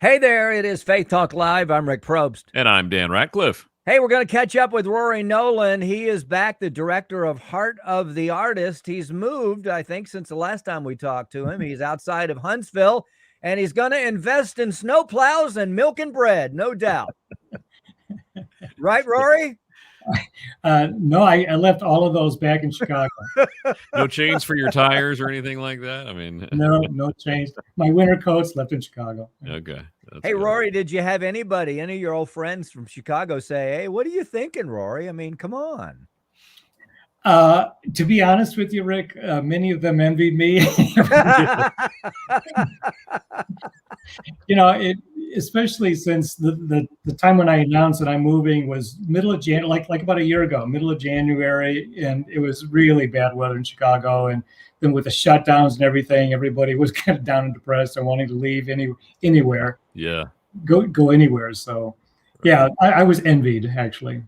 Hey there, it is Faith Talk Live. I'm Rick Probst. And I'm Dan Ratcliffe. Hey, we're going to catch up with Rory Noland. He is back, the director of Heart of the Artist. He's moved, I think, since the last time we talked to him. He's outside of Huntsville, and he's going to invest in snowplows and milk and bread, no doubt. Right, Rory? No, I left all of those back in Chicago. No chains for your tires or anything like that? I mean, no chains. My winter coats left in Chicago. Okay. Hey, good. Rory, did you have any of your old friends from Chicago say, hey, what are you thinking, Rory? I mean, come on. To be honest with you, Rick, many of them envied me. Especially since the time when I announced that I'm moving was middle of January, like about a year ago, middle of January, and it was really bad weather in Chicago. And then with the shutdowns and everything, everybody was kind of down and depressed and wanting to leave anywhere. Yeah. Go anywhere. So, yeah, I was envied, actually.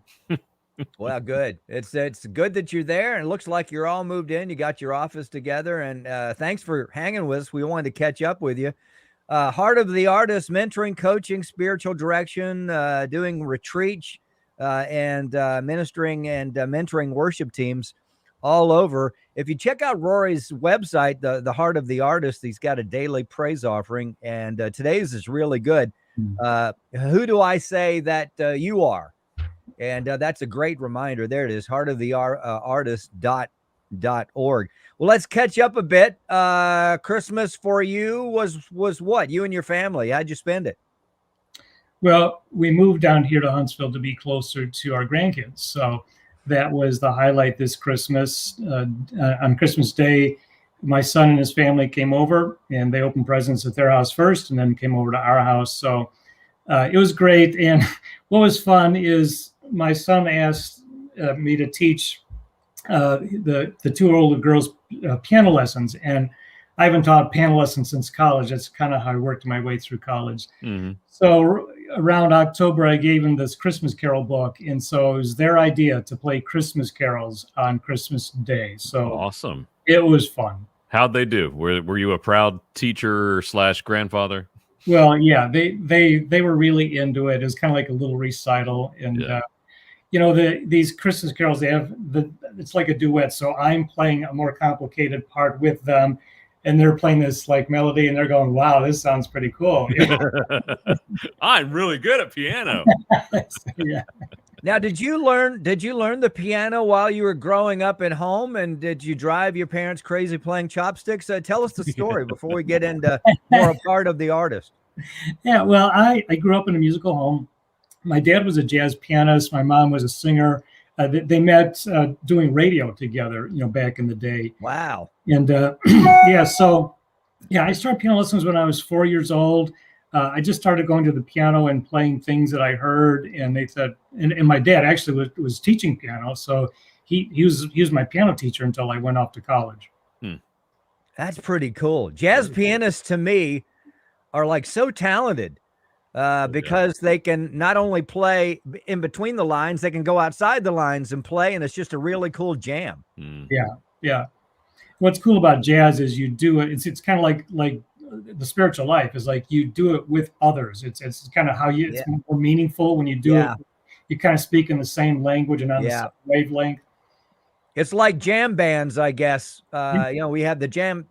Well, good. It's good that you're there, and it looks like you're all moved in. You got your office together, and thanks for hanging with us. We wanted to catch up with you. Heart of the Artist, mentoring, coaching, spiritual direction, doing retreats, and ministering and mentoring worship teams all over. If you check out Rory's website, the Heart of the Artist, he's got a daily praise offering, and today's is really good. Who do I say that you are? And that's a great reminder. There it is, heartoftheartist.org. Well, let's catch up a bit. Christmas for you was what? You and your family, how'd you spend it? Well, we moved down here to Huntsville to be closer to our grandkids. So that was the highlight this Christmas. On Christmas Day, my son and his family came over, and they opened presents at their house first and then came over to our house. So it was great. And what was fun is my son asked me to teach the two older girls piano lessons, and I haven't taught piano lessons since college. That's kind of how I worked my way through college. Mm-hmm. So around October, I gave them this Christmas Carol book, and so it was their idea to play Christmas carols on Christmas Day. So awesome! It was fun. How'd they do? Were you a proud teacher / grandfather? Well, yeah, they were really into it. It was kind of like a little recital, and these Christmas carols, it's like a duet. So I'm playing a more complicated part with them, and they're playing this like melody, and they're going, "Wow, this sounds pretty cool." I'm really good at piano. Yeah. Now, did you learn the piano while you were growing up at home, and did you drive your parents crazy playing chopsticks? Tell us the story before we get into more a part of the artist. Yeah, well, I grew up in a musical home. My dad was a jazz pianist. My mom was a singer. They met doing radio together, back in the day. Wow. And I started piano lessons when I was 4 years old. I just started going to the piano and playing things that I heard, and they said, and my dad actually was teaching piano, so he was my piano teacher until I went off to college. That's pretty cool. Jazz pianists to me are like so talented because they can not only play in between the lines, they can go outside the lines and play, and it's just a really cool jam. Yeah. What's cool about jazz is you do it. It's kind of like the spiritual life is like you do it with others. It's kind of how it's more meaningful when you do it. You kind of speak in the same language and on the same wavelength. It's like jam bands, I guess. We had the jam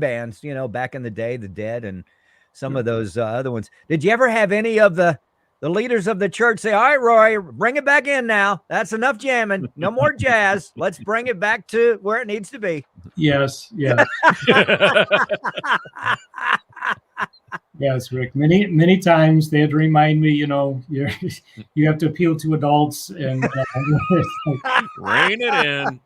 bands, back in the day, the Dead and some of those other ones. Did you ever have any of the leaders of the church say, "All right, Roy, bring it back in now. That's enough jamming. No more jazz. Let's bring it back to where it needs to be"? Yes. Yes, Rick. Many times they had to remind me, you have to appeal to adults and rein it in.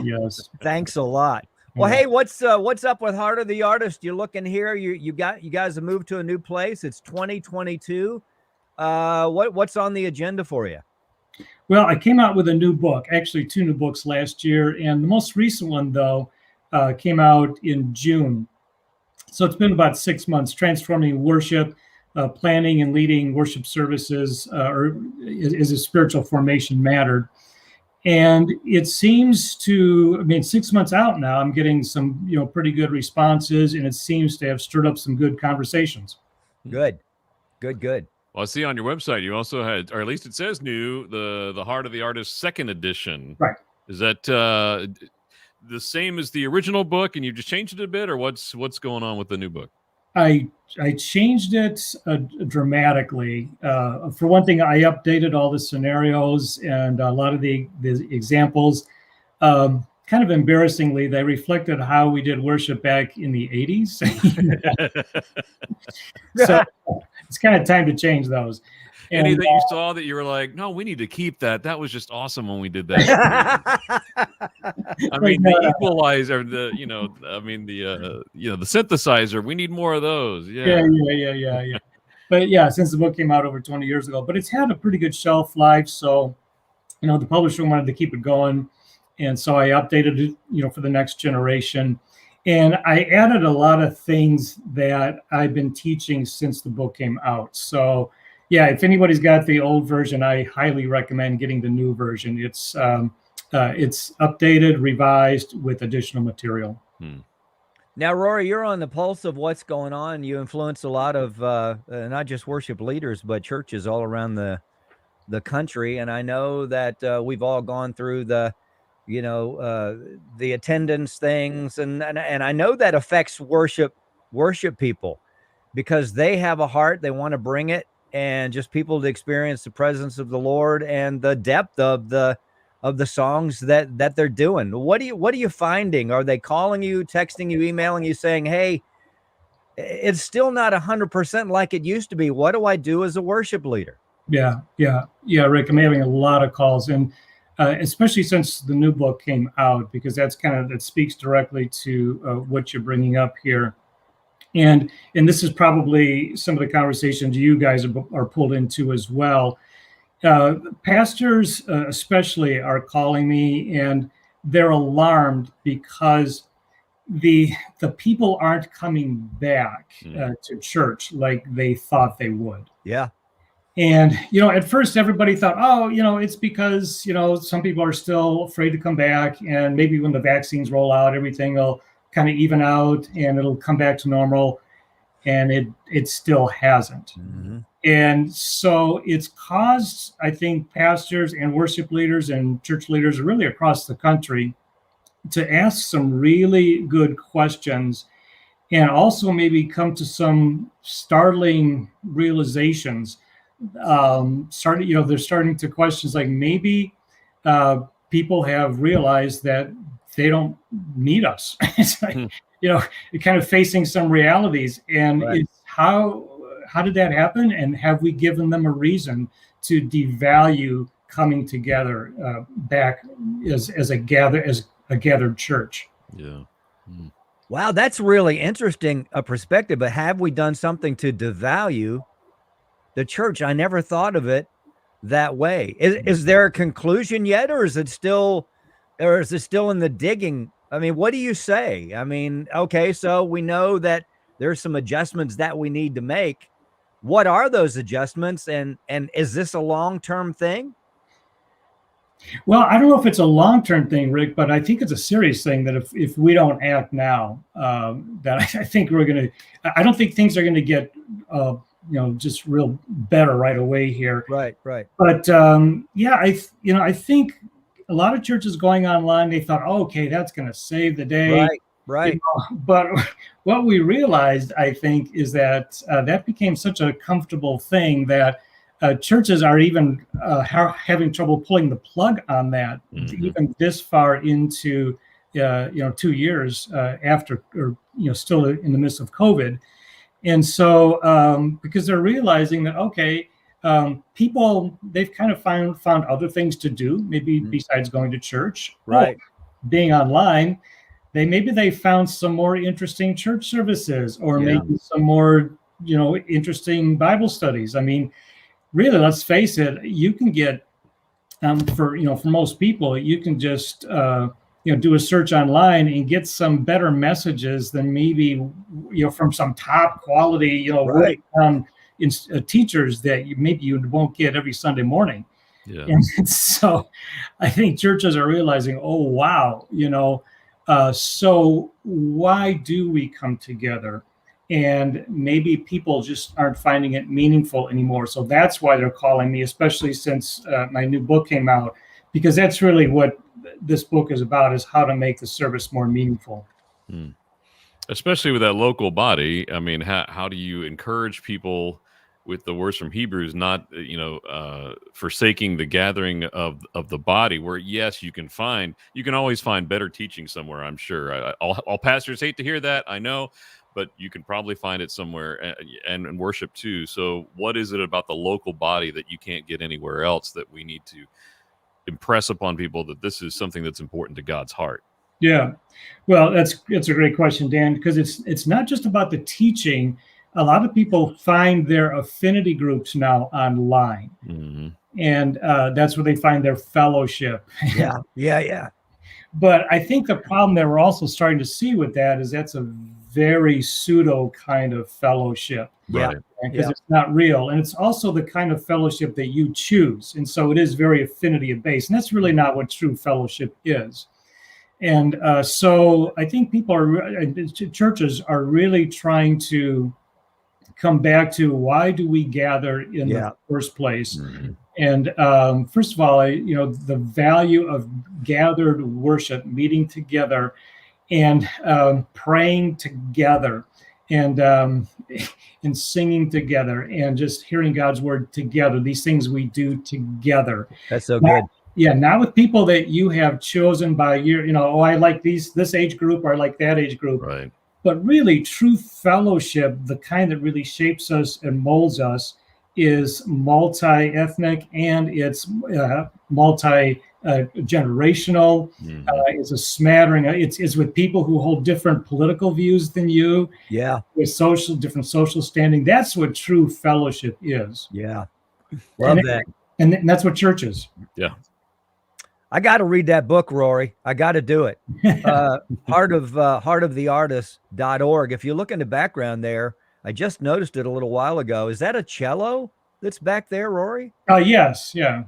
Yes. Thanks a lot. Well, hey, what's up with Heart of the Artist? You're looking here. You guys have moved to a new place. It's 2022. What's on the agenda for you? Well, I came out with a new book, actually 2 new books last year, and the most recent one though came out in June. So it's been about 6 months. Transforming worship, planning and leading worship services, is a spiritual formation mattered. And it seems to, 6 months out now, I'm getting some, pretty good responses, and it seems to have stirred up some good conversations. Good. Good. Well, I see on your website you also had, or at least it says new, the Heart of the Artist second edition. Right. Is that the same as the original book, and you just changed it a bit, or what's going on with the new book? I changed it dramatically. For one thing, I updated all the scenarios and a lot of the examples. Kind of embarrassingly, they reflected how we did worship back in the 80s. So it's kind of time to change those. Any that you saw that you were like, no, we need to keep that. That was just awesome when we did that. I mean, the equalizer, the synthesizer. We need more of those. Yeah. But yeah, since the book came out over 20 years ago, but it's had a pretty good shelf life. So, the publisher wanted to keep it going, and so I updated it, for the next generation. And I added a lot of things that I've been teaching since the book came out. So, yeah, if anybody's got the old version, I highly recommend getting the new version. It's updated, revised with additional material. Now, Rory, you're on the pulse of what's going on. You influence a lot of not just worship leaders, but churches all around the country. And I know that we've all gone through the attendance things, and I know that affects worship people, because they have a heart, they want to bring it, and just people to experience the presence of the Lord and the depth of the songs that they're doing. What are you finding? Are they calling you, texting you, emailing you, saying, hey, it's still not 100% like it used to be. What do I do as a worship leader? Yeah, Rick, I'm having a lot of calls, and especially since the new book came out, because that speaks directly to what you're bringing up here. And this is probably some of the conversations you guys are pulled into as well. Pastors especially are calling me, and they're alarmed because the people aren't coming back to church like they thought they would. Yeah. And, at first everybody thought, it's because, some people are still afraid to come back, and maybe when the vaccines roll out, everything will kind of even out and it'll come back to normal. And it still hasn't. Mm-hmm. And so it's caused, I think, pastors and worship leaders and church leaders really across the country to ask some really good questions, and also maybe come to some startling realizations. They're starting to questions like, maybe people have realized that they don't need us. It's like, you're kind of facing some realities, and right. It's how did that happen? And have we given them a reason to devalue coming together back as a gathered church? Yeah. Wow, that's really interesting a perspective. But have we done something to devalue the church? I never thought of it that way. Is there a conclusion yet, or is it still in the digging? I mean, what do you say? I mean, okay, so we know that there's some adjustments that we need to make. What are those adjustments, and is this a long-term thing? Well, I don't know if it's a long-term thing, Rick, but I think it's a serious thing that if we don't act now, that I think I don't think things are going to get, just real better right away here. Right. But I think a lot of churches going online, they thought, okay, that's going to save the day. Right. But what we realized, I think, is that that became such a comfortable thing that churches are even having trouble pulling the plug on that, even this far into 2 years after, or still in the midst of COVID. And so because they're realizing that, okay, people, they've kind of found other things to do, maybe besides going to church, right, being online. They found some more interesting church services, or maybe some more interesting Bible studies. I mean, really, let's face it, you can get for most people, you can just do a search online and get some better messages than maybe from some top quality right. teachers that maybe you won't get every Sunday morning. Yeah. And so I think churches are realizing, oh wow, so why do we come together? and maybe people just aren't finding it meaningful anymore. So that's why they're calling me, especially since my new book came out, because that's really what this book is about, is how to make the service more meaningful. Especially with that local body. I mean, how do you encourage people with the words from Hebrews, not, forsaking the gathering of the body, where, yes, you can always find better teaching somewhere, I'm sure. All pastors hate to hear that, I know, but you can probably find it somewhere, and worship too. So what is it about the local body that you can't get anywhere else that we need to impress upon people that this is something that's important to God's heart? Yeah, well, it's a great question, Dan, because it's not just about the teaching. A lot of people find their affinity groups now online, and that's where they find their fellowship. Yeah. But I think the problem that we're also starting to see with that is that's a very pseudo kind of fellowship. Right. Because it's not real. And it's also the kind of fellowship that you choose. And so it is very affinity based. And that's really not what true fellowship is. And so I think churches are really trying to come back to, why do we gather in the first place? And first of all, the value of gathered worship, meeting together and praying together, and singing together, and just hearing God's word together. These things we do together. That's so good. Yeah, not with people that you have chosen by your, I like this age group, or I like that age group. Right. But really, true fellowship, the kind that really shapes us and molds us, is multi-ethnic, and it's multi-generational. It's a smattering. It's with people who hold different political views than you. Yeah. With different social standing. That's what true fellowship is. Yeah. Love that. And that's what church is. Yeah. I got to read that book, Rory. I got to do it. Heartoftheartist.org. If you look in the background there, I just noticed it a little while ago. Is that a cello that's back there, Rory? Yes. Yeah.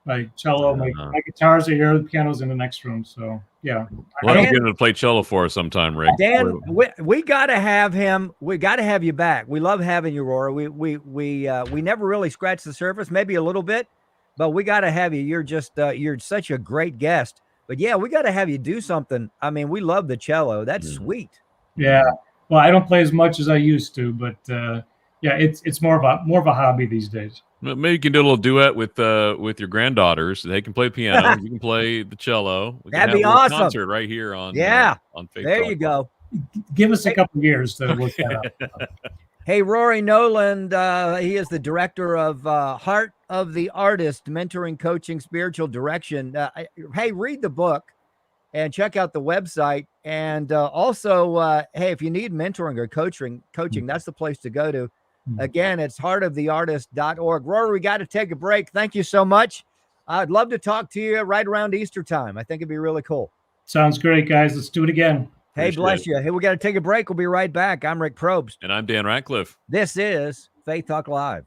My cello, my guitars are here, the piano's in the next room. So, yeah. Well, I'm going to play cello for us sometime, Rick. Dan, we got to have him. We got to have you back. We love having you, Rory. We never really scratched the surface, maybe a little bit, but we got to have you. You're such a great guest. But yeah, we got to have you do something. I mean, we love the cello. That's sweet. Yeah. Well, I don't play as much as I used to, but it's more of a hobby these days. Maybe you can do a little duet with your granddaughters. They can play piano. You can play the cello. We That'd can be have a awesome. Concert right here on on FaithTalk. There you go. Give us a couple of years to work that out. Hey, Rory Noland, he is the director of Heart of the Artist, mentoring, coaching, spiritual direction. Hey, read the book and check out the website. And also, hey, if you need mentoring or coaching, that's the place to go to. Again, it's heartoftheartist.org. Rory, we got to take a break. Thank you so much. I'd love to talk to you right around Easter time. I think it'd be really cool. Sounds great, guys. Let's do it again. Hey, bless you. Hey, we got to take a break. We'll be right back. I'm Rick Probst. And I'm Dan Ratcliffe. This is Faith Talk Live.